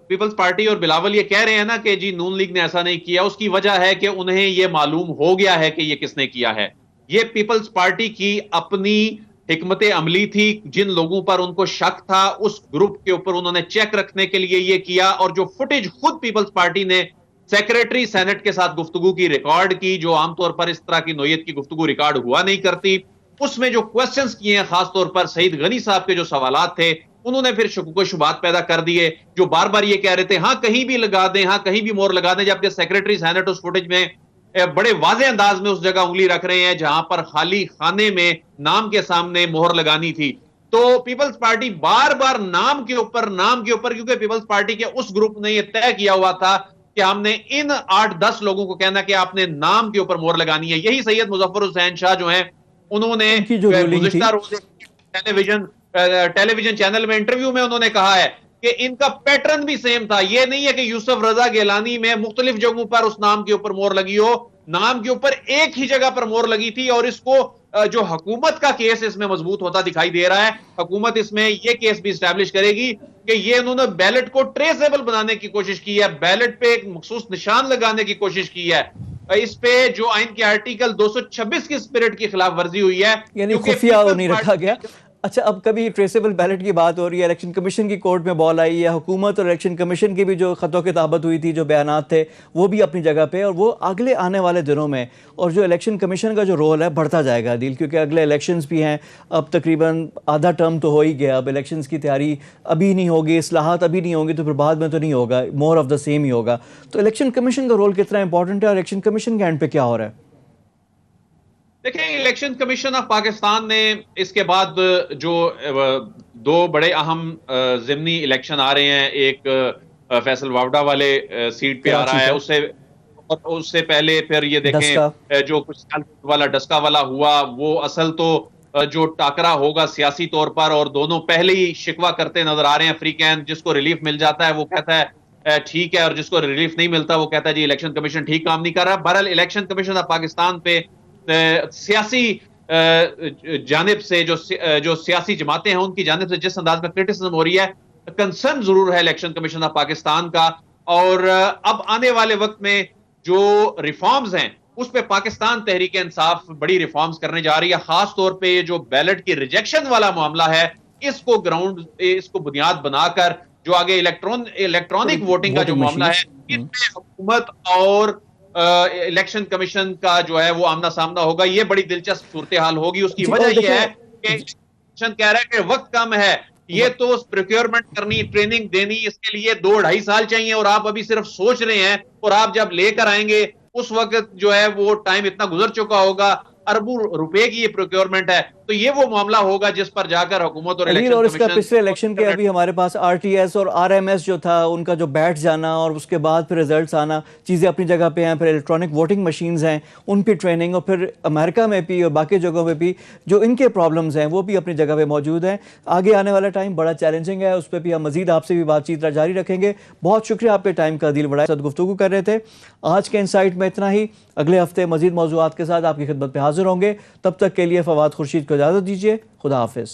پیپلز پارٹی اور بلاول یہ کہہ رہے ہیں نا کہ جی نون لیگ نے ایسا نہیں کیا, اس کی وجہ ہے کہ انہیں یہ معلوم ہو گیا ہے کہ یہ کس نے کیا ہے. یہ پیپلز پارٹی کی اپنی حکمت عملی تھی. جن لوگوں پر ان کو شک تھا اس گروپ کے اوپر انہوں نے چیک رکھنے کے لیے یہ کیا. اور جو فوٹیج خود پیپلز پارٹی نے سیکریٹری سینٹ کے ساتھ گفتگو کی ریکارڈ کی, جو عام طور پر اس طرح کی نوعیت کی گفتگو ریکارڈ ہوا نہیں کرتی, اس میں جو کوسچنز کیے ہیں, خاص طور پر سعید غنی صاحب کے جو سوالات تھے, انہوں نے پھر شکوک و شبہات پیدا کر دیے. جو بار بار یہ کہہ رہے تھے ہاں کہیں بھی لگا دیں, ہاں کہیں بھی مور لگا دیں, جبکہ سیکریٹری سینٹ اس فوٹیج میں بڑے واضح انداز میں اس جگہ انگلی رکھ رہے ہیں جہاں پر خالی خانے میں نام کے سامنے مہر لگانی تھی. تو پیپلز پارٹی بار بار نام کے اوپر, کیونکہ پیپلز پارٹی کے اس گروپ نے یہ طے کیا ہوا تھا کہ ہم نے ان 8-10 لوگوں کو کہنا کہ آپ نے نام کے اوپر مہر لگانی ہے. یہی سید مظفر حسین شاہ جو ہیں, انہوں نے ان کی جو رولنگ تھی, گزشتہ روز ٹیلی ویژن چینل میں انٹرویو میں انہوں نے کہا ہے کہ ان کا پیٹرن بھی سیم تھا. یہ نہیں ہے کہ یوسف رضا گیلانی میں مختلف جگہوں پر اس نام کے اوپر مہر لگی ہو, نام کے اوپر ایک ہی جگہ پر مہر لگی تھی. اور اس کو جو حکومت کا کیس اس میں مضبوط ہوتا دکھائی دے رہا ہے, حکومت اس میں یہ کیس بھی اسٹیبلش کرے گی کہ یہ انہوں نے بیلٹ کو ٹریسیبل بنانے کی کوشش کی ہے, بیلٹ پہ ایک مخصوص نشان لگانے کی کوشش کی ہے. اس پہ جو آئین کے آرٹیکل 226 کی اسپرٹ کی خلاف ورزی ہوئی ہے, یعنی خفیہ نہیں رکھا گیا. اچھا, اب کبھی ٹریسیبل بیلٹ کی بات ہو رہی ہے, الیکشن کمیشن کی کورٹ میں بال آئی ہے, حکومت اور الیکشن کمیشن کی بھی جو خط و کتابت ہوئی تھی, جو بیانات تھے وہ بھی اپنی جگہ پہ, اور وہ اگلے آنے والے دنوں میں, اور جو الیکشن کمیشن کا جو رول ہے بڑھتا جائے گا عدیل, کیونکہ اگلے الیکشنز بھی ہیں. اب تقریباً آدھا ٹرم تو ہو ہی گیا, اب الیکشنز کی تیاری ابھی نہیں ہوگی, اصلاحات ابھی نہیں ہوں گی, تو پھر بعد میں تو نہیں ہوگا, مور آف دا سیم ہی ہوگا. تو الیکشن کمیشن کا رول کتنا امپورٹنٹ ہے, اور الیکشن کمیشن کے اینڈ پہ کیا ہو رہا ہے؟ دیکھیں, الیکشن کمیشن آف پاکستان نے اس کے بعد جو 2 بڑے اہم ضمنی الیکشن آ رہے ہیں, ایک فیصل واوڈا والے سیٹ پہ آ رہا ہے, اس سے پہلے پھر یہ دیکھیں جو کچھ والا ڈسکا والا ہوا, وہ اصل تو جو ٹاکرا ہوگا سیاسی طور پر, اور دونوں پہلے ہی شکوہ کرتے نظر آ رہے ہیں. افریقین جس کو ریلیف مل جاتا ہے وہ کہتا ہے ٹھیک ہے, اور جس کو ریلیف نہیں ملتا وہ کہتا ہے جی الیکشن کمیشن ٹھیک کام نہیں کر رہا. بہرحال الیکشن کمیشن آف پاکستان پہ سیاسی جانب سے جو سیاسی جماعتیں ہیں ان کی جانب سے جس انداز میں کرٹیسزم ہو رہی ہے, کنسرن ضرور ہے الیکشن کمیشن آف پاکستان کا. اور اب آنے والے وقت میں جو ریفارمز ہیں اس پہ پاکستان تحریک انصاف بڑی ریفارمز کرنے جا رہی ہے. خاص طور پہ یہ جو بیلٹ کی ریجیکشن والا معاملہ ہے, اس کو بنیاد بنا کر جو آگے الیکٹرانک ووٹنگ کا جو معاملہ ہے, اس میں حکومت اور الیکشن کمیشن کا جو ہے وہ آمنا سامنا ہوگا. یہ بڑی دلچسپ صورتحال ہوگی. اس کی وجہ یہ ہے کہ الیکشن کہہ رہا ہے کہ وقت کم ہے, یہ تو پروکیورمنٹ کرنی, ٹریننگ دینی, اس کے لیے 2-2.5 سال چاہیے, اور آپ ابھی صرف سوچ رہے ہیں, اور آپ جب لے کر آئیں گے اس وقت جو ہے وہ ٹائم اتنا گزر چکا ہوگا, اربوں روپے کی یہ پروکیورمنٹ ہے. تو یہ وہ معاملہ ہوگا جس پر جا کر حکومت اور الیکشن اور اس کا کمیشن پچھلے الیکشن کے ابھی ہمارے پاس آر ٹی ایس اور آر ایم ایس جو تھا, ان کا جو بیٹھ جانا اور اس کے بعد پھر ریزلٹس آنا, چیزیں اپنی جگہ پہ ہیں. پھر الیکٹرانک ووٹنگ مشینز ہیں, ان کی ٹریننگ, اور پھر امریکہ میں بھی اور باقی جگہوں پہ بھی جو ان کے پرابلمز ہیں وہ بھی اپنی جگہ پہ موجود ہیں. آگے آنے والا ٹائم بڑا چیلنجنگ ہے, اس پہ بھی ہم مزید آپ سے بھی بات چیت جاری رکھیں گے. بہت شکریہ آپ کے ٹائم کا عدیل وڑائی, ساتھ گفتگو کر رہے تھے. آج کے انسائٹ میں اتنا ہی, اگلے ہفتے مزید موضوعات کے ساتھ آپ کی خدمت پہ حاضر ہوں گے. تب تک کے لیے فواد خورشید کو اجازت دیجیے. خدا حافظ.